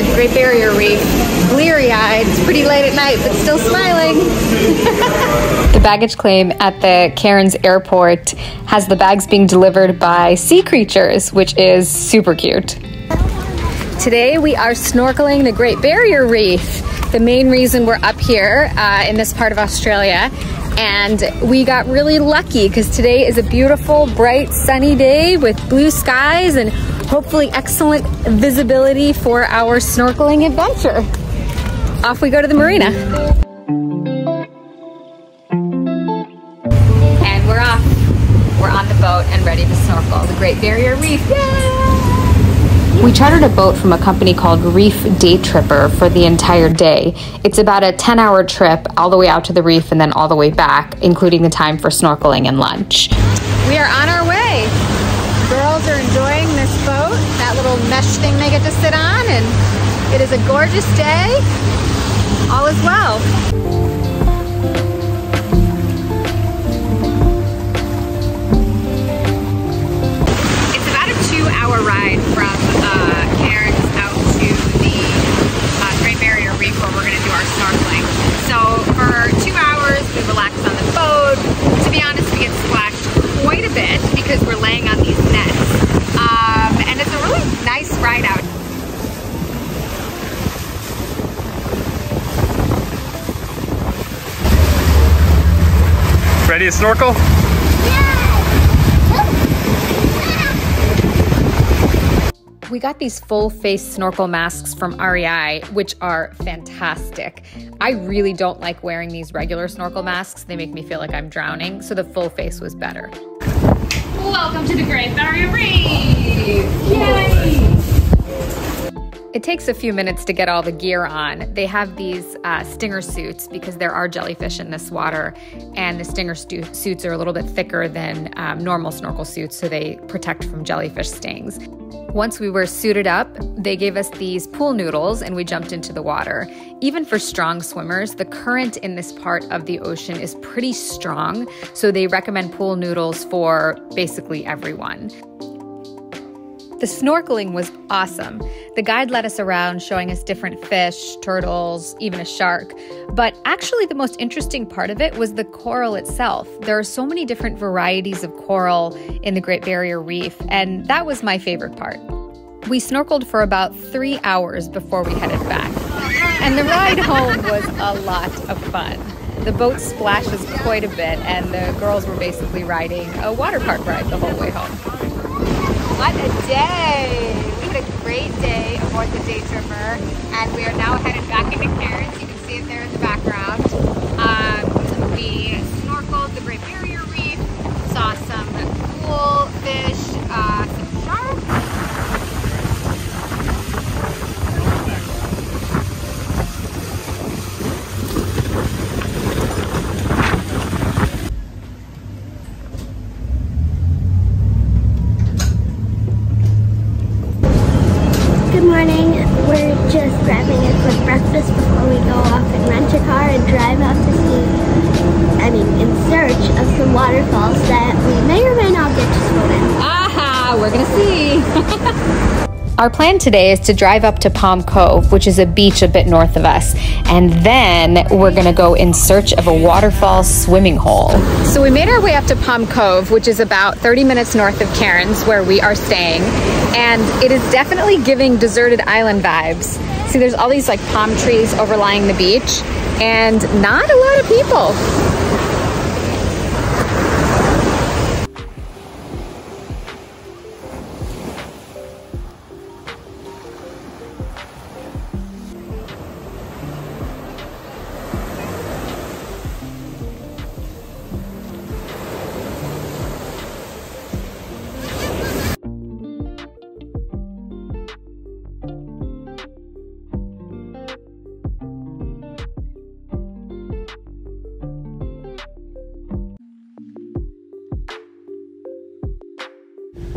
at the Great Barrier Reef, bleary-eyed. It's pretty late at night, but still smiling. The baggage claim at the Cairns airport has the bags being delivered by sea creatures, which is super cute. Today we are snorkeling the Great Barrier Reef. The main reason we're up here in this part of Australia, and we got really lucky because today is a beautiful, bright, sunny day with blue skies and hopefully excellent visibility for our snorkeling adventure. Off we go to the marina. And we're off. We're on the boat and ready to snorkel the Great Barrier Reef. Yay! We chartered a boat from a company called Reef Day Tripper for the entire day. It's about a 10-hour trip all the way out to the reef and then all the way back, including the time for snorkeling and lunch. We are on our way. Girls are enjoying this boat, that little mesh thing they get to sit on, and it is a gorgeous day. All is well. It's about a 2-hour ride from Cairns out to the Great Barrier Reef where we're going to do our snorkeling. So for 2 hours we relax on the boat. To be honest, we get splashed quite a bit because we're laying on these nets. And it's a really nice ride out. Ready to snorkel? We got these full-face snorkel masks from REI, which are fantastic. I really don't like wearing these regular snorkel masks. They make me feel like I'm drowning, so the full face was better. Welcome to the Great Barrier Reef! Yay! It takes a few minutes to get all the gear on. They have these stinger suits because there are jellyfish in this water, and the stinger suits are a little bit thicker than normal snorkel suits, so they protect from jellyfish stings. Once we were suited up, they gave us these pool noodles and we jumped into the water. Even for strong swimmers, the current in this part of the ocean is pretty strong, so they recommend pool noodles for basically everyone. The snorkeling was awesome. The guide led us around showing us different fish, turtles, even a shark. But actually the most interesting part of it was the coral itself. There are so many different varieties of coral in the Great Barrier Reef, and that was my favorite part. We snorkeled for about 3 hours before we headed back. And the ride home was a lot of fun. The boat splashes quite a bit, and the girls were basically riding a water park ride the whole way home. What a day! We had a great day aboard the Day Tripper, and we are now headed back into Cairns. You can see it there in the background. We snorkeled the Great Barrier Reef, saw some cool fish, some sharks. Good morning. We're just grabbing a quick breakfast before we go off and rent a car and drive out to in search of some waterfalls that we may or may not get to swim in. Aha, we're gonna see. Our plan today is to drive up to Palm Cove, which is a beach a bit north of us, and then we're gonna go in search of a waterfall swimming hole. So we made our way up to Palm Cove, which is about 30 minutes north of Cairns, where we are staying, and it is definitely giving deserted island vibes. See, there's all these like palm trees overlying the beach, and not a lot of people.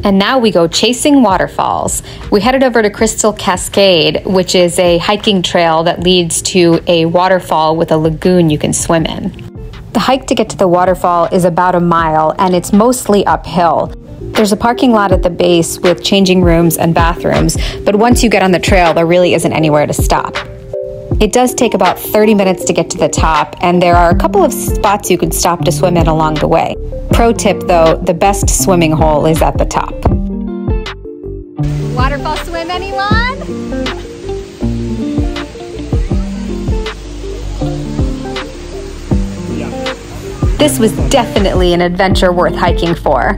And now we go chasing waterfalls. We headed over to Crystal Cascade, which is a hiking trail that leads to a waterfall with a lagoon you can swim in. The hike to get to the waterfall is about a mile, and it's mostly uphill. There's a parking lot at the base with changing rooms and bathrooms, but once you get on the trail, there really isn't anywhere to stop. It does take about 30 minutes to get to the top, and there are a couple of spots you could stop to swim in along the way. Pro tip though, the best swimming hole is at the top. Waterfall swim, anyone? This was definitely an adventure worth hiking for.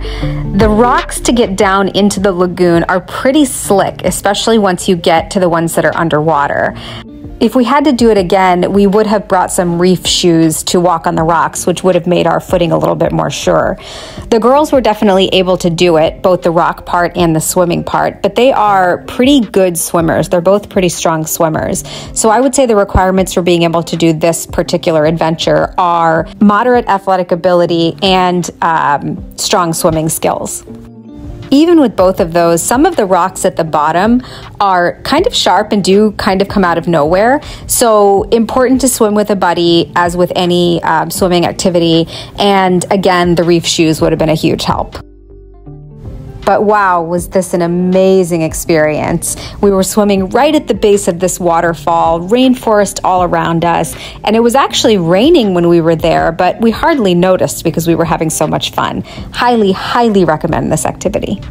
The rocks to get down into the lagoon are pretty slick, especially once you get to the ones that are underwater. If we had to do it again, we would have brought some reef shoes to walk on the rocks, which would have made our footing a little bit more sure. The girls were definitely able to do it, both the rock part and the swimming part, but they are pretty good swimmers. They're both pretty strong swimmers. So I would say the requirements for being able to do this particular adventure are moderate athletic ability and strong swimming skills. Even with both of those, some of the rocks at the bottom are kind of sharp and do kind of come out of nowhere. So important to swim with a buddy, as with any swimming activity. And again, the reef shoes would have been a huge help. But wow, was this an amazing experience. We were swimming right at the base of this waterfall, rainforest all around us, and it was actually raining when we were there, but we hardly noticed because we were having so much fun. Highly, highly recommend this activity.